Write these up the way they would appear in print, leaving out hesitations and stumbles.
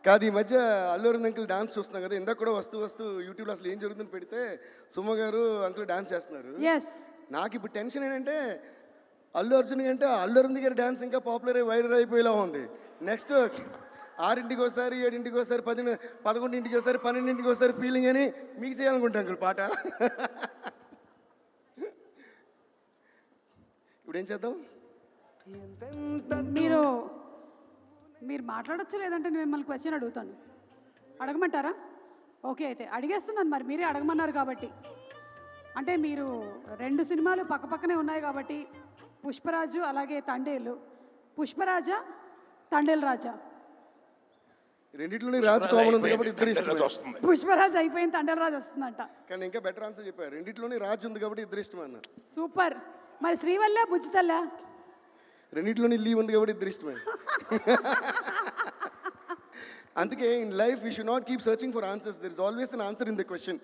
కాదు ఈ మధ్య అల్లు అరవింద్ అంకుల్ డాన్స్ చూస్తున్నాం కదా, ఇందాక కూడా వస్తూ వస్తూ యూట్యూబ్లో అసలు ఏం జరుగుతుందని పెడితే సుమ గారు అంకుల్ డాన్స్ చేస్తున్నారు. ఎస్ నాకు ఇప్పుడు టెన్షన్ ఏంటంటే అల్లు అర్జున్ కంటే అల్లు అరవింద్ గారి డాన్స్ ఇంకా పాపులర్ వైరల్ అయిపోయేలా ఉంది. నెక్స్ట్ 6ంటికి ఒకసారి, 7ంటికి ఒకసారి, 11ంటికి ఒకసారి, 12ంటికి ఒకసారి ఫీలింగ్ అని మీకు చేయాలనుకుంటా అంకుల్ పాట. ఇప్పుడు ఏం చేద్దాం? మీరు మాట్లాడొచ్చు, లేదంటే నేను మిమ్మల్ని క్వశ్చన్ అడుగుతాను. అడగమంటారా? ఓకే, అయితే అడిగేస్తున్నాను. మరి మీరే అడగమన్నారు కాబట్టి. అంటే మీరు 2 సినిమాలు పక్కపక్కనే ఉన్నాయి కాబట్టి, పుష్పరాజు అలాగే తండేలు. పుష్పరాజా, తండేలు రాజా? రెండిట్లోనే రాజు కామన్ ఉంది కాబట్టి ఇద్దరు ఇష్టం. పుష్పరాజు అయిపోయింది, తండేలు రాజు వస్తుందంట. కానీ ఇంకా బెటర్ ఆన్సర్ చెప్పారు, రెండిట్లోనే రాజు ఉంది కాబట్టి ఇద్దరు ఇష్టం అన్న. సూపర్. మరి శ్రీవల్ల బుజ్జితల్ల? రెండిట్లోనే లీవ్ ఉంది కాబట్టి ఇద్దరు ఇష్టమే. అందుకే in life we should not keep searching for answers. There is always an answer in the question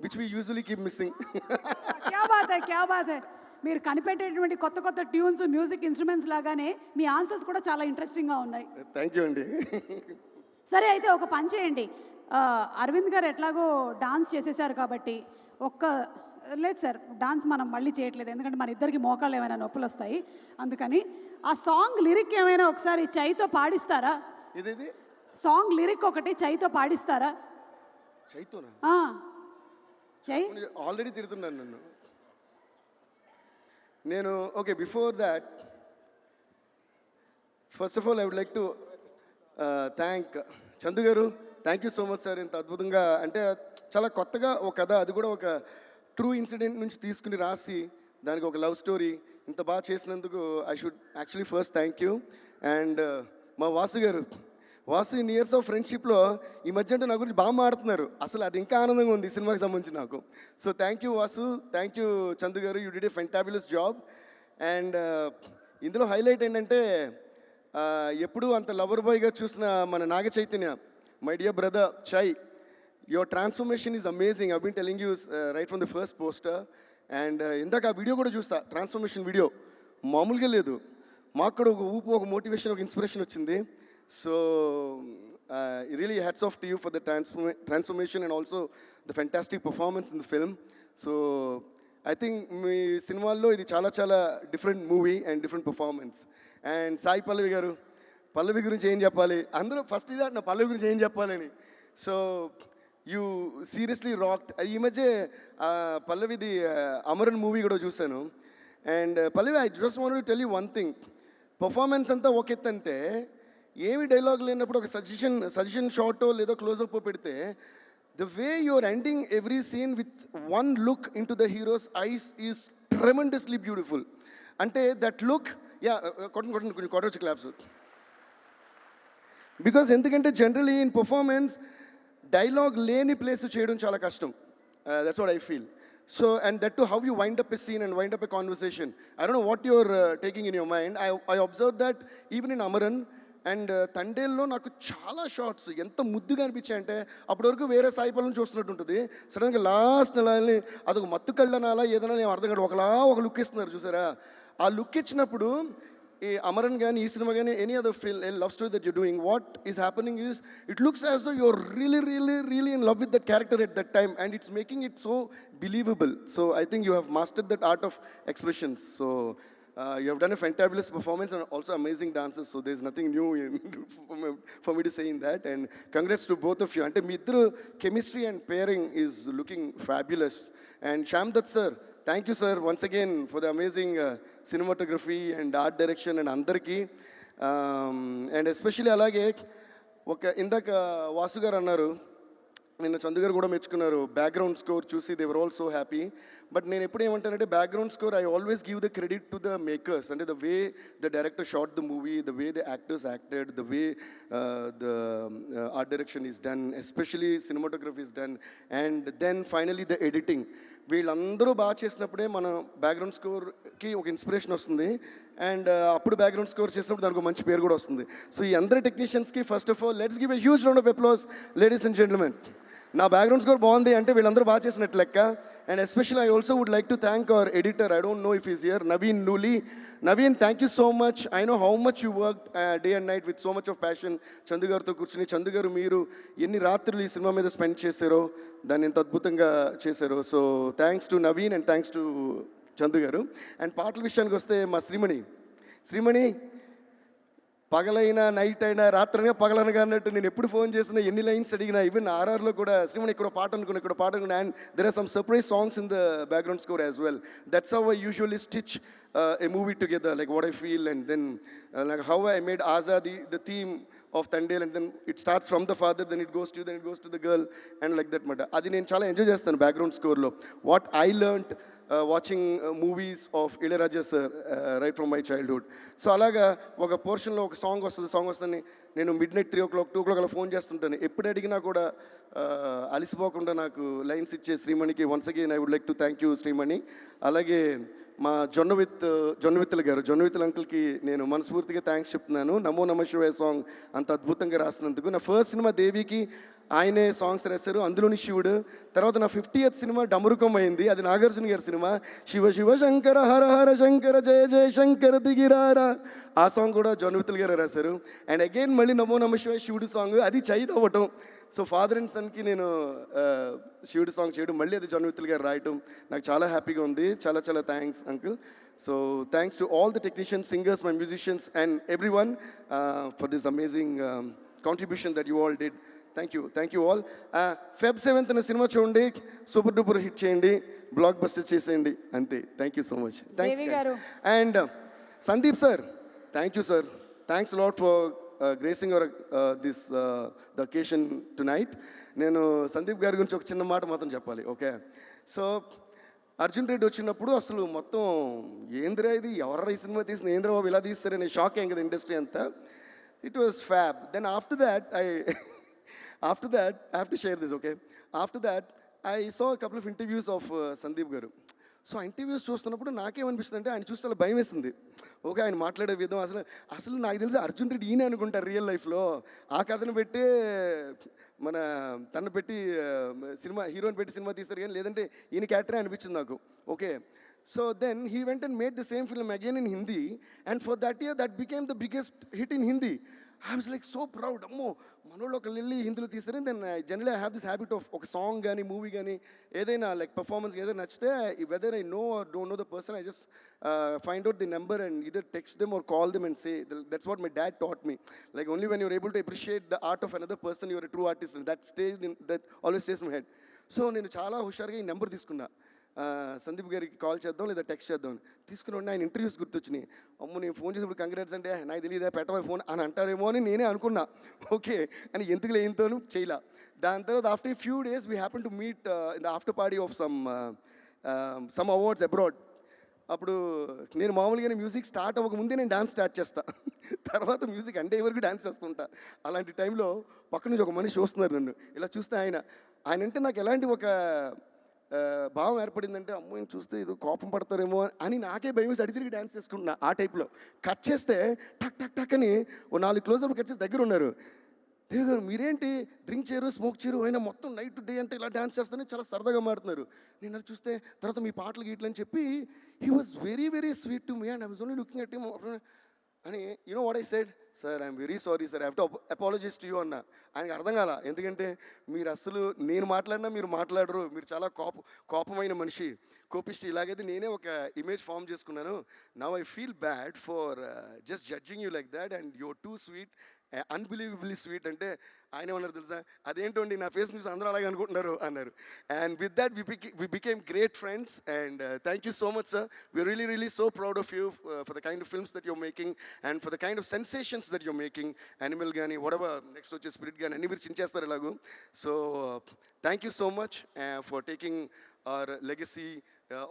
which we usually keep missing. క్యా బాత్ హై, క్యా బాత్ హై. మీరు కనిపెట్టేటువంటి కొత్త కొత్త ట్యూన్స్, మ్యూజిక్ ఇన్స్ట్రుమెంట్స్ లాగానే మీ ఆన్సర్స్ కూడా చాలా ఇంట్రెస్టింగ్గా ఉన్నాయి. థ్యాంక్ యూ అండి. సరే, అయితే ఒక పని చేయండి. అరవింద్ గారు ఎట్లాగో డాన్స్ చేసేసారు కాబట్టి లేదు సార్, డాన్స్ మనం మళ్ళీ చేయట్లేదు, ఎందుకంటే మన ఇద్దరికి మోకాళ్ళు ఏమైనా నొప్పులు వస్తాయి. అందుకని ఆ సాంగ్ లిరిక్ ఏమైనా ఒకసారి చైతో పాడిస్తారా? ఇదేది సాంగ్ లిరిక్ ఒకటి చైతో పాడిస్తారా? చైతోనా? చై ఆల్రెడీ తిడుతున్నాను నన్ను నేను. Okay, before that first of all I would like to thank Chandu garu. Thank you so much sir. ఇంత అద్భుతంగా, అంటే చాలా కొత్తగా ఒక కథ, అది కూడా ఒక ట్రూ ఇన్సిడెంట్ నుంచి తీసుకుని రాసి దానికి ఒక లవ్ స్టోరీ ఇంత బాగా చేసినందుకు I should actually first thank you. And మా వాసు గారు, వాసు ఇన్ ఇయర్స్ ఆఫ్ ఫ్రెండ్షిప్లో ఈ మధ్య అంటే నా గురించి బాగా మాడుతున్నారు. అసలు అది ఇంకా ఆనందంగా ఉంది ఈ సినిమాకి సంబంధించి నాకు. So thank you Vasu, thank you Chandu garu, you did a fantabulous job. And ఇందులో హైలైట్ ఏంటంటే ఎప్పుడూ అంత లవర్ బాయ్గా చూసిన మన Naga Chaitanya, my dear brother Chai, your transformation is amazing. I been telling you right from the first poster. And ఇందాక ఆ వీడియో కూడా చూసా, ట్రాన్స్ఫర్మేషన్ వీడియో మామూలుగా లేదు. మాకు కూడా ఒక ఊపు, ఒక మోటివేషన్, ఒక ఇన్స్పిరేషన్ వచ్చింది. So really hats off to you for the transformation and also the fantastic performance in the film. So I think మీ సినిమాల్లో ఇది చాలా చాలా different movie and different performance. And Sai Pallavi garu, Pallavi గురించి ఏం చెప్పాలి, అందరూ ఫస్ట్ ఇదే నా పల్లవి గురించి ఏం చెప్పాలని. So you seriously rocked. ఈ మధ్య పల్లవిది అమరన్ మూవీ కూడా చూశాను. And Pallavi, I just want to tell you one thing. Performance అంతా ఒక ఎత్తు అంటే, ఏమి డైలాగ్ లేనప్పుడు ఒక సజెషన్ షార్టో లేదో క్లోజప్ పెడితే, the way you're ending every scene with one look into the hero's eyes is tremendously beautiful. అంటే దట్ లుక్, యా కొట్టొచ్చు క్లాప్స్. బికాజ్ ఎందుకంటే జనరలీ ఇన్ పర్ఫార్మెన్స్ డైలాగ్ లేని ప్లేస్ చేయడం చాలా కష్టం. That's what I feel. So and that too how you wind up a scene and wind up a conversation. I don't know what your taking in your mind. I observe that even in Amaran and తండేల్లో నాకు చాలా shorts ఎంత ముద్దుగా అనిపించాయంటే, అప్పటి వరకు వేరే సాయిపల్లని చూస్తున్నట్టు ఉంటుంది. సడన్గా లాస్ట్ నెలని అదొక మత్తు కళ్ళనాలా ఏదైనా నేను అర్థం కాదు, ఒక లుక్ ఇస్తున్నారు చూసారా. ఆ లుక్ ఇచ్చినప్పుడు ఈ అమరన్ కానీ, ఈ సినిమా కానీ, any other love story that you doing, what is happening is it looks as though you're really in love with that character at that time and it's making it so believable. So I think you have mastered that art of expressions. So you have done a fantabulous performance and also amazing dances, so there's nothing new for me to say in that. And congrats to both of you. Ante మీ ఇద్దరు chemistry and pairing is looking fabulous. And Shyam Dutt sir, thank you sir once again for the amazing cinematography and art direction and andarki. And especially alage oka indaka Vasu garu annaru, నిన్న చందు గారు కూడా మెచ్చుకున్నారు, background score చూసి they were all so happy. But నేను ఎప్పుడు ఏమంటానంటే, background score I always give the credit to the makers. అంటే the way the director shot the movie, the way the actors acted, the way the art direction is done, especially cinematography is done, and then finally the editing. వీళ్ళందరూ బాగా చేసినప్పుడే మన background స్కోర్కి ఒక inspiration వస్తుంది. And అప్పుడు background score చేసినప్పుడు దానికి ఒక మంచి పేరు కూడా వస్తుంది. సో ఈ అందరి టెక్నీషియన్స్కి first of all let's give a huge round of applause ladies and gentlemen. నా బ్యాక్గ్రౌండ్ స్కోర్ బాగుంది అంటే వీళ్ళందరూ బాగా చేసినట్టు లెక్క. And especially, I also would like to thank our editor. I don't know if he's here, Naveen Nuli. Naveen, thank you so much. I know how much you worked day and night with so much of passion. Chandu గారితో కూర్చుని చందు గారు మీరు ఎన్ని రాత్రులు ఈ cinema మీద spend చేశారో దాన్ని ఎంత అద్భుతంగా చేశారో. So thanks to Naveen and thanks to Chandu గారు. అండ్ పాటల విషయానికి వస్తే మా శ్రీమణి పగలైనా నైట్ అయినా రాత్రైనా పగలనగా అన్నట్టు నేను ఎప్పుడు ఫోన్ చేసినా ఎన్ని లైన్స్ అడిగినా ఈవెన్ ఆర్ఆర్లో కూడా శ్రీమణి ఇక్కడ పాట అనుకున్నా ఇక్కడ పాట అనుకున్నా and there are some surprise songs in the background score as well. That's how I usually stitch a movie together, like what I feel, and then like how I made Azadi the theme of Tandel, and then it starts from the father, then it goes to the girl, and like that మాట. అది నేను చాలా enjoy చేస్తాను background స్కోర్లో. What I learned watching movies of Ilaiyaraaja sir right from my childhood. So అలాగా ఒక పోర్షన్లో ఒక song వస్తుంది నేను మిడ్ నైట్ 3 o'clock 2 o'clock అలా ఫోన్ చేస్తుంటాను. ఎప్పుడు అడిగినా కూడా అలసిపోకుండా నాకు లైన్స్ ఇచ్చే శ్రీమణికి once again I would like to thank you Sreemani. అలాగే మా జొన్నవిత్తుల గారు జొన్నవిత్తుల అంకుల్కి నేను మనస్ఫూర్తిగా థ్యాంక్స్ చెప్తున్నాను. నమో నమ శివాయ సాంగ్ అంత అద్భుతంగా రాసినందుకు. నా ఫస్ట్ సినిమా దేవికి ఆయనే సాంగ్స్ రాశారు, అందులోని శివుడు. తర్వాత నా 50th సినిమా డమరుకం అయింది, అది నాగార్జున గారి సినిమా. శివ శివ శంకర హర హర శంకర జయ జయ శంకర దిగిరారా, ఆ సాంగ్ కూడా జొన్నవిత్తుల గారు రాశారు. అండ్ అగైన్ మళ్ళీ నమో నమ శివాయ శివుడు సాంగ్, అది చైత్ అవ్వటం. సో ఫాదర్ అండ్ సన్కి నేను శివుడి సాంగ్ చేయడం, మళ్ళీ అది జొన్నవిత్తుల గారు రాయటం నాకు చాలా హ్యాపీగా ఉంది. చాలా చాలా thanks uncle. So thanks to all the technicians, singers, my musicians and everyone for this amazing contribution that you all did. Thank you all. Feb 7th cinema చూడండి, సూపర్ డూపర్ హిట్ చేయండి, blockbuster చేసేయండి, అంతే. Thank you so much. Thanks. And Sandeep sir, thank you sir. Thanks lot for gracing our this the occasion tonight. నేను సందీప్ గారి గురించి ఒక చిన్న మాట మాత్రం చెప్పాలి. ఓకే, సో అర్జున్ రెడ్డి వచ్చినప్పుడు అసలు మొత్తం ఏంద్రా ఇది, ఎవరు ఈ సినిమా తీసిన, ఏంద్రా బాబు ఇలా తీస్తారని షాక్ అయ్యాం కదా ఇండస్ట్రీ అంతా. It was fab. Then after that I have to share this, okay? After that, I saw a couple of interviews of Sandeep garu. So ఆ ఇంటర్వ్యూస్ చూస్తున్నప్పుడు నాకేమనిపిస్తుంది అంటే ఆయన చూస్తే అలా భయం వేస్తుంది. ఓకే, ఆయన మాట్లాడే విధం అసలు నాకు తెలిసి అర్జున్ రెడ్డి ఈయన అనుకుంటారు రియల్ లైఫ్లో. ఆ కథను పెట్టి తను పెట్టి హీరోని పెట్టి సినిమా తీస్తారు, కానీ లేదంటే ఈయన క్యారెక్టరే అనిపించింది నాకు. Okay, so then he went and made the same film again in Hindi, and for that year that became the biggest hit in Hindi. I was like so proud, అమ్మో మనోళ్ళు ఒక వెళ్ళి హిందీలో తీస్తారని. Then generally I have this habit of ఒక song కానీ movie కానీ ఏదైనా లైక్ పర్ఫార్మెన్స్ ఏదైనా నచ్చితే, whether I know or don't know the person, I just find out the number and either text them or call them and say. That's what my dad taught me. Like only when you're able to appreciate the art of another person, you're a true artist, and that always stays in my head. So నేను చాలా హుషారుగా ఈ number తీసుకున్నా, సందీప్ గారికి call చేద్దాం లేదా text చేద్దాం తీసుకుని ఉండి. ఆయన ఇంటర్వ్యూస్ గుర్తొచ్చినాయి. అమ్మ నేను ఫోన్ చేసినప్పుడు కంగ్రాట్స్ అంటే నాకు తెలియదా పెట్టవా ఫోన్ అని అంటారేమో అని నేనే అనుకున్నా. ఓకే అని ఎందుకు లేనితోనూ చేయలా. దాని తర్వాత after few days we happen to meet in the after party of some awards abroad. అప్పుడు నేను మామూలుగానే మ్యూజిక్ స్టార్ట్ అవ్వకముందే నేను డాన్స్ స్టార్ట్ చేస్తా, తర్వాత మ్యూజిక్ అంటే వరకు డాన్స్ చేస్తుంటా. అలాంటి టైంలో పక్క నుంచి ఒక మనిషి చూస్తున్నారు నన్ను. ఇలా చూస్తే ఆయన అంటే నాకు ఎలాంటి ఒక భావం ఏర్పడిందంటే, అమ్మాయిని చూస్తే ఏదో కోపం పడతారేమో అని నాకే భయం వేసి అడిగి తిరిగి డ్యాన్స్ చేసుకుంటున్నా. ఆ టైప్లో కట్ చేస్తే టక్ టక్ టక్ అని ఓ 4 క్లోజప్ కట్ చేసి దగ్గర ఉన్నారు. దేవ్ గారు మీరేంటి డ్రింక్ చేయరు, స్మోక్ చేయరు, అయినా మొత్తం నైట్ డే అంటే ఇలా డ్యాన్స్ చేస్తానే చాలా సరదాగా మాడుతున్నారు. నేను అది చూస్తే తర్వాత మీ పాటలు గీట్లు అని చెప్పి he was very very sweet to me and I was only looking at him అని. You know what I said, sir I'm very sorry sir, I have to apologise to you అన్న. ఆయనకి అర్థం కాల, ఎందుకంటే మీరు అసలు నేను మాట్లాడినా మీరు మాట్లాడరు, మీరు చాలా కోపమైన మనిషి, కోపిస్ట్. ఇలాగైతే నేనే ఒక ఇమేజ్ ఫామ్ చేసుకున్నాను. Now I feel bad for just judging you like that and you're too sweet, unbelievably sweet అంటే ఆయన ఏమన్నారు తెలుసా, అదేంటండి నా ఫేస్ న్యూస్ అందరూ అలాగే అనుకుంటున్నారు అన్నారు. And with that we became great friends and thank you so much sir. We're really so proud of you for the kind of films that you're making and for the kind of sensations that you're making. Animal కానీ whatever next వచ్చే Spirit కానీ అన్ని మీరు చించేస్తారు ఇలాగూ. So thank you so much for taking our legacy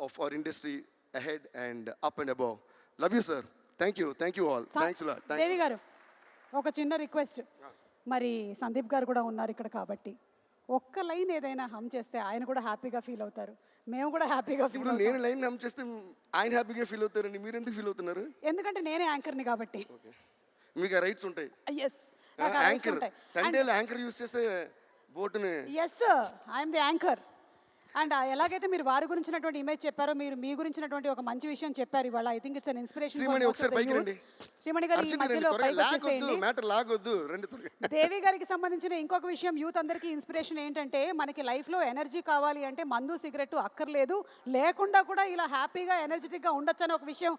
of our industry ahead and up and above. Love you sir. Thank you all. Thanks lot. Devi garu ఒక చిన్న request, మరి సందీప్ గారు కూడా ఉన్నారు ఇక్కడ కాబట్టి ఒక్క లైన్ ఏదైనా హమ్ చేస్తే ఆయన కూడా హ్యాపీగా ఫీల్ అవుతారు, మేము కూడా హ్యాపీగా ఫీల్ అవుతాం. నేను లైన్ హమ్ చేస్తే ఆయన హ్యాపీగా ఫీల్ అవుతారండి, మీరు ఎందుకు ఫీల్ అవుతున్నారు? ఎందుకంటే నేనే యాంకర్ని కాబట్టి మీకు ఆ రైట్స్ ఉంటాయి. Yes, anchor Thandel anchor use చేస్తే బోటుని. Yes I'm the anchor. And ఎలాగైతే మీరు వారి గురించినటువంటి ఇమేజ్ చెప్పారో, మీరు మీ గురించినటువంటి ఒక మంచి విషయం చెప్పారు ఇవాళ. I think it's an inspiration. Shreemani ఒకసారి పైకి రండి. శ్రీమణి గారు ఈ అర్జున్ రండి, మధ్యలో త్వరగా పైకి లాగొద్దు, వచ్చేసేయండి. మ్యాటర్ లాగొద్దు, రండి త్వరగా. దేవి గారికి సంబంధించిన ఇంకొక విషయం, యూత్ అందరికీ ఇన్స్పిరేషన్ ఏంటంటే, మనకి లైఫ్లో ఎనర్జీ కావాలి అంటే మందు సిగరెట్ అక్కర్లేదు, లేకుండా కూడా ఇలా హ్యాపీగా ఎనర్జెటిక్గా ఉండొచ్చు అని ఒక విషయం